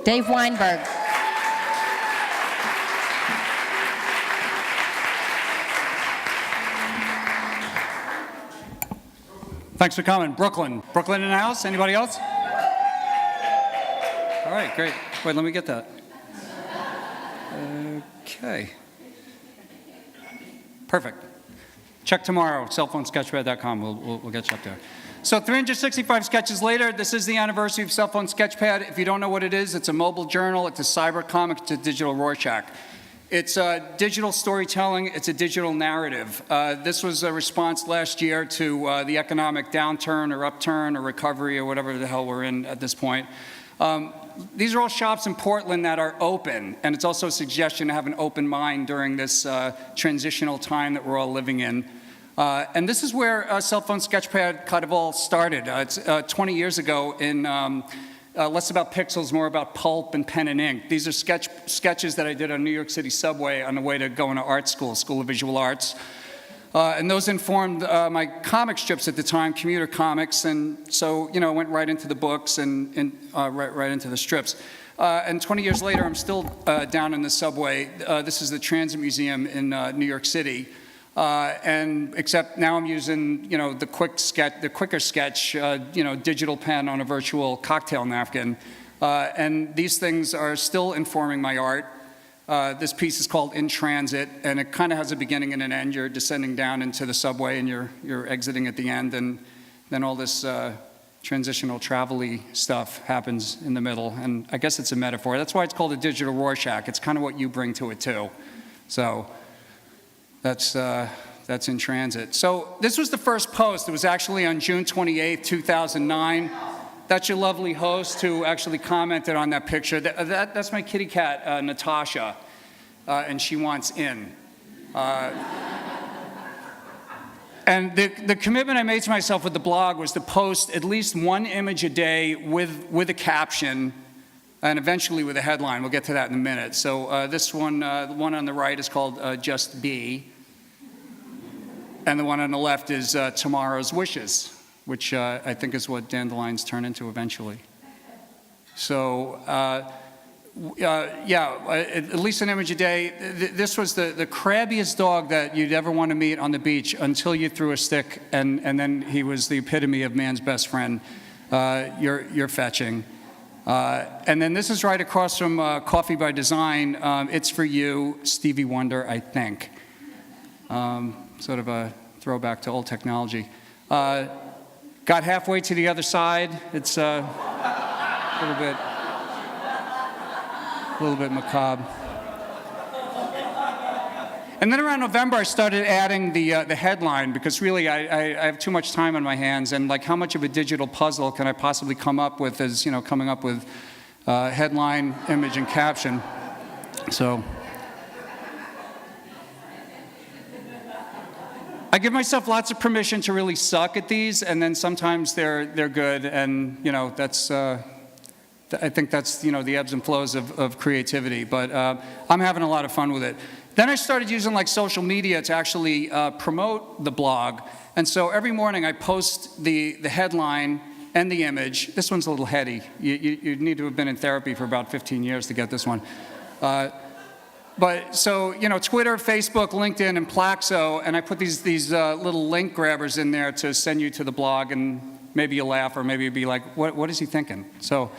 Dave Weinberg. Thanks for coming. Brooklyn. Brooklyn in the house? Anybody else? All right, great. Wait, let me get that. Okay. Perfect. Check tomorrow, cellphonesketchpad.com. We'll get you up there. So 365 sketches later, this is the anniversary of Cellphone Sketchpad. If you don't know what it is, it's a mobile journal, it's a cyber comic, it's a digital Rorschach. It's digital storytelling, it's a digital narrative. This was a response last year to the economic downturn or upturn or recovery or whatever the hell we're in at this point. These are all shops in Portland that are open, and it's also a suggestion to have an open mind during this transitional time that we're all living in. And this is where Cellphone Sketchpad kind of all started. It's 20 years ago in less about pixels, more about pulp and pen and ink. These are sketches that I did on New York City subway on the way to going to art school, School of Visual Arts. And those informed my comic strips at the time, commuter comics, and so, you know, went right into the books and right into the strips. And 20 years later, I'm still down in the subway. This is the Transit Museum in New York City. And except now I'm using, you know, the quicker sketch, you know, digital pen on a virtual cocktail napkin. And these things are still informing my art. This piece is called In Transit, and it kind of has a beginning and an end. You're descending down into the subway, and you're exiting at the end, and then all this transitional travel-y stuff happens in the middle. And I guess it's a metaphor. That's why it's called a digital Rorschach. It's kind of what you bring to it too. So that's In Transit. So this was the first post. It was actually on June 28th, 2009. That's your lovely host who actually commented on that picture. That's my kitty cat, Natasha, and she wants in. And the commitment I made to myself with the blog was to post at least one image a day with a caption, and eventually with a headline. We'll get to that in a minute. So this one, the one on the right is called Just Be, and the one on the left is Tomorrow's Wishes, which I think is what dandelions turn into eventually. So, at least an image a day. This was the crabbiest dog that you'd ever want to meet on the beach until you threw a stick, and then he was the epitome of man's best friend. You're fetching. And then this is right across from Coffee by Design. It's for you, Stevie Wonder, I think. Sort of a throwback to old technology. Got halfway to the other side. It's a little bit macabre. And then around November, I started adding the headline, because really I have too much time on my hands, and like, how much of a digital puzzle can I possibly come up with as, you know, coming up with headline, image, and caption. So I give myself lots of permission to really suck at these, and then sometimes they're good, and, you know, that's I think that's, you know, the ebbs and flows of creativity. But I'm having a lot of fun with it. Then I started using like social media to actually promote the blog, and so every morning I post the headline and the image. This one's a little heady. You need to have been in therapy for about 15 years to get this one. But so, you know, Twitter, Facebook, LinkedIn, and Plaxo, and I put these little link grabbers in there to send you to the blog, and maybe you'll laugh, or maybe you'll be like, what is he thinking? So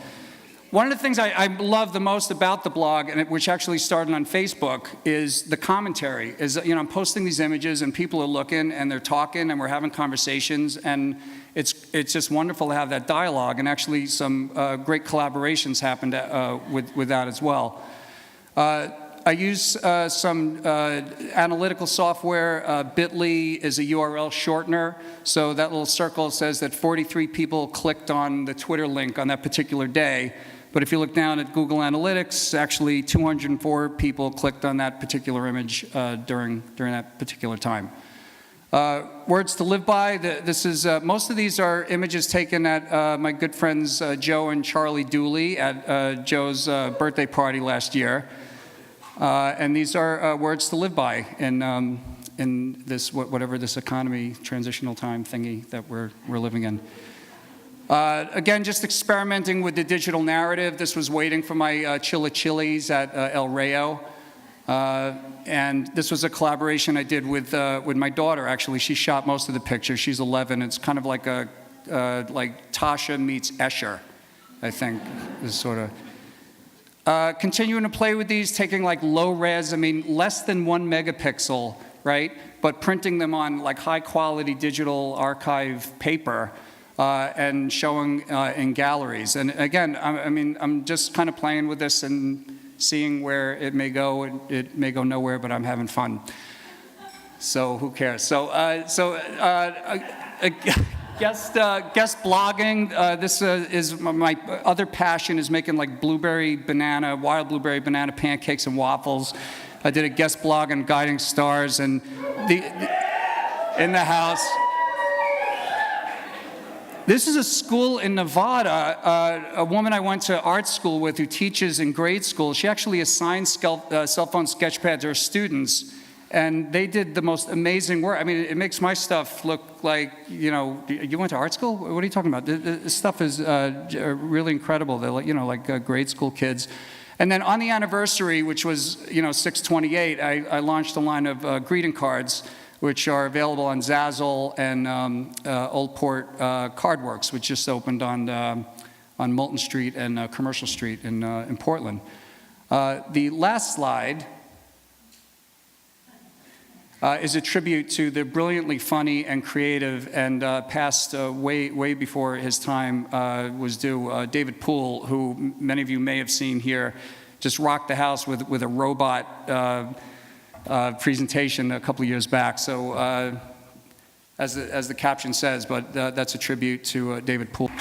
one of the things I love the most about the blog, and which actually started on Facebook, is the commentary. Is, you know, I'm posting these images, and people are looking, and they're talking, and we're having conversations, and it's just wonderful to have that dialogue, and actually some great collaborations happened with that as well. I use some analytical software. Bitly is a URL shortener, so that little circle says that 43 people clicked on the Twitter link on that particular day. But if you look down at Google Analytics, actually 204 people clicked on that particular image during that particular time. Words to live by. This is most of these are images taken at my good friends Joe and Charlie Dooley at Joe's birthday party last year. And these are words to live by in this whatever this economy transitional time thingy that we're living in. Again, just experimenting with the digital narrative. This was waiting for my Chili's at El Rayo. And this was a collaboration I did with my daughter, actually. She shot most of the picture. She's 11. It's kind of like like Tasha meets Escher, I think, is sort of. Continuing to play with these, taking like low res, I mean, less than 1 megapixel, right? But printing them on like high quality digital archive paper and showing in galleries. And again, I mean, I'm just kind of playing with this and seeing where it may go. It may go nowhere, but I'm having fun. So who cares? Guest blogging. This is my other passion, is making like wild blueberry banana pancakes and waffles. I did a guest blog on Guiding Stars and in the house. This is a school in Nevada, a woman I went to art school with who teaches in grade school. She actually assigned Cellphone Sketchpad to her students, and they did the most amazing work. I mean, it makes my stuff look like, you know, you went to art school? What are you talking about? This stuff is really incredible. They're like, you know, like grade school kids. And then on the anniversary, which was, you know, 6/28, I launched a line of greeting cards, which are available on Zazzle and Old Port Cardworks, which just opened on Moulton Street and Commercial Street in Portland. The last slide is a tribute to the brilliantly funny and creative and passed way before his time was due, David Poole, who many of you may have seen here, just rocked the house with a robot presentation a couple of years back. So as the caption says, but that's a tribute to David Poole.